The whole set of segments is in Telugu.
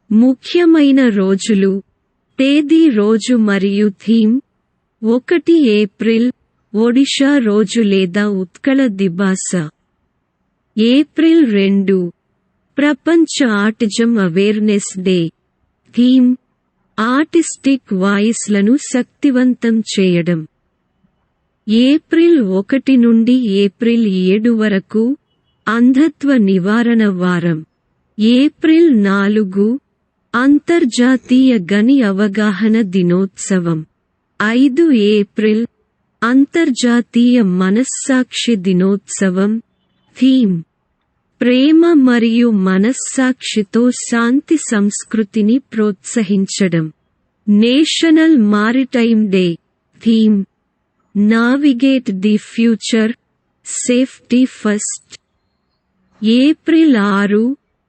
ముఖ్యమైన రోజులు, తేదీ రోజు మరియు థీమ్ 1 ఏప్రిల్ ఒడిషా రోజు లేదా ఉత్కళ దిబాస. ఏప్రిల్ 2 ప్రపంచ autism awareness day. Theme artistic వాయిస్లను శక్తివంతం చేయడం. ఏప్రిల్ 1 నుండి ఏప్రిల్ 7 వరకు అంధత్వ నివారణ వారం. ఏప్రిల్ 4 అంతర్జాతీయ గని అవగాహన దినోత్సవం. 5 ఏప్రిల్ అంతర్జాతీయ మనస్సాక్షి దినోత్సవం. థీమ్ ప్రేమ మరియు మనస్సాక్షితో శాంతి సంస్కృతిని ప్రోత్సహించడం. National maritime day. Theme navigate the future, safety first. April 6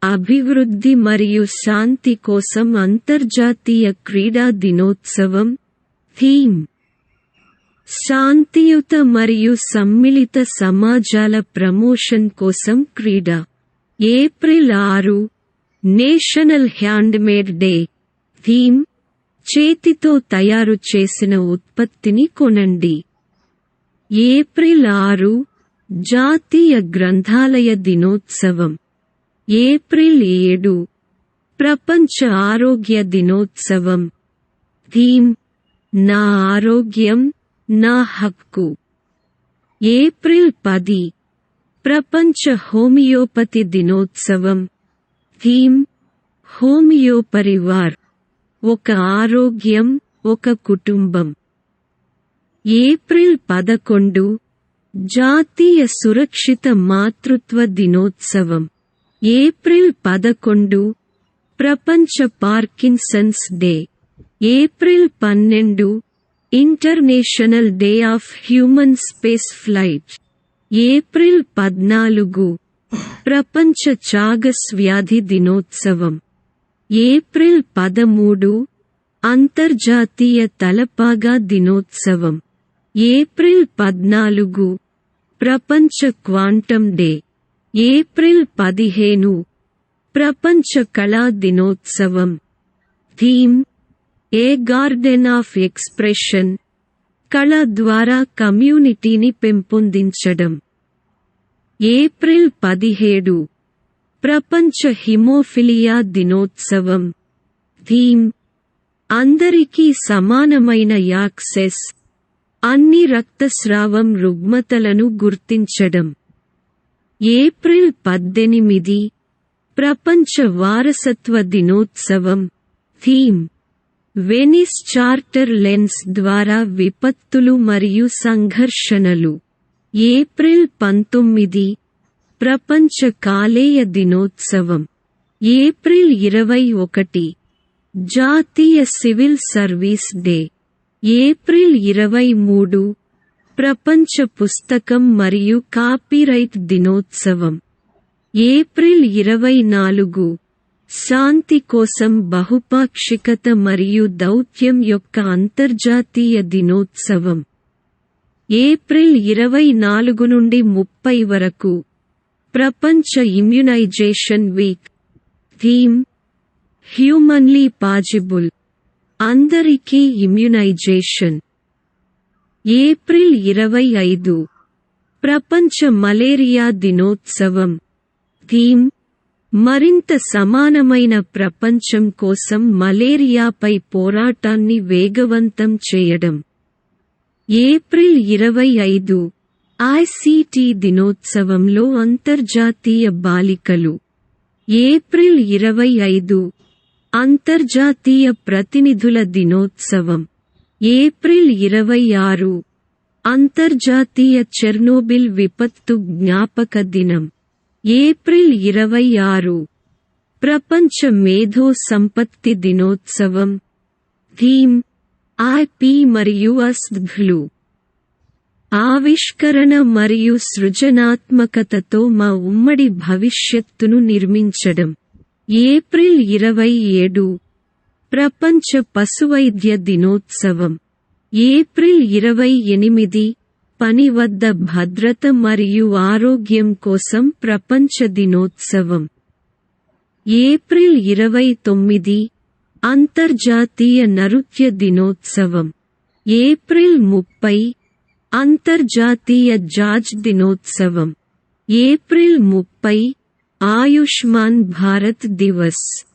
అభివృద్ధి మరియు శాంతి కోసం అంతర్జాతీయ క్రీడా దినోత్సవం. థీమ్ శాంతియుత మరియు సమ్మిళిత సమాజాల ప్రమోషన్ కోసం క్రీడ. April 6 national handmade day. Theme చేతితో తయారు చేసిన ఉత్పత్తిని కొనండి. ఏప్రిల్ 6 జాతీయ గ్రంథాలయ దినోత్సవం. ఏప్రిల్ 7 ప్రపంచ ఆరోగ్య దినోత్సవం. థీమ్ నా ఆరోగ్యం నా హక్కు. ఏప్రిల్ 10 ప్రపంచ హోమియోపతి దినోత్సవం. థీమ్ హోమియో పరివార్, ఒక ఆరోగ్యం ఒక కుటుంబం. ఏప్రిల్ 11 జాతీయ సురక్షిత మాతృత్వ దినోత్సవం. ఏప్రిల్ 11 ప్రపంచ Parkinson's day. April 12 international day of human space flight. April 14 ప్రపంచ చాగస్ వ్యాధి దినోత్సవం. ఏప్రిల్ 13 అంతర్జాతీయ తలపాగా దినోత్సవం. ఏప్రిల్ 14 ప్రపంచ క్వాంటం డే. ఏప్రిల్ 15 ప్రపంచ కళా దినోత్సవం. Theme A garden of expression, కళ ద్వారా కమ్యూనిటీని పెంపొందించడం. ఏప్రిల్ 17 ప్రపంచ హిమోఫిలియా దినోత్సవం. థీమ్ అందరికీ సమానమైన యాక్సెస్, అన్ని రక్తస్రావం రుగ్మతలను గుర్తించడం. ఏప్రిల్ 18 ప్రపంచ వారసత్వ దినోత్సవం. థీమ్ వెనిస్ చార్టర్ లెన్స్ ద్వారా విపత్తులు మరియు సంఘర్షణలు. ఏప్రిల్ 19 ప్రపంచ కాలేయ దినోత్సవం. ఏప్రిల్ 21 జాతీయ సివిల్ సర్వీస్ డే. ఏప్రిల్ 23 ప్రపంచ పుస్తకం మరియు కాపీరైట్ దినోత్సవం. ఏప్రిల్ 24 శాంతి కోసం బహుపాక్షికత మరియు దౌత్యం యొక్క అంతర్జాతీయ దినోత్సవం. ఏప్రిల్ 24 నుండి 30 వరకు ప్రపంచ immunization week. Theme humanly possible, అందరికీ ఇమ్యునైజేషన్. ఏప్రిల్ 25 ప్రపంచ మలేరియా దినోత్సవం. థీమ్ మరింత సమానమైన ప్రపంచం కోసం మలేరియాపై పోరాటాన్ని వేగవంతం చేయడం. ఏప్రిల్ 25 ఐసిటి దినోత్సవంలో అంతర్జాతీయ బాలికలు. ఏప్రిల్ 25 అంతర్జాతీయ ప్రతినిధుల దినోత్సవం. ఏప్రిల్ 26 అంతర్జాతీయ చెర్నోబిల్ విపత్తు జ్ఞాపక దినం. ఏప్రిల్ 26 ప్రపంచ మేధో సంపత్తి దినోత్సవం. థీమ్ ఐపి మరియు అస్ద్ఘ్లు, ఆవిష్కరణ మరియు సృజనాత్మకతతో మా ఉమ్మడి భవిష్యత్తును నిర్మించడం. ఏప్రిల్ 27 ప్రపంచ పశువైద్య దినోత్సవం. ఏప్రిల్ 28 పని వద్ద భద్రత మరియు ఆరోగ్యం కోసం ప్రపంచ దినోత్సవం. ఏప్రిల్ 29 అంతర్జాతీయ నృత్య దినోత్సవం. ఏప్రిల్ 30 అంతర్జాతీయ జాజ్ దినోత్సవం. ఏప్రిల్ 30 ఆయుష్మాన్ భారత్ దివస్.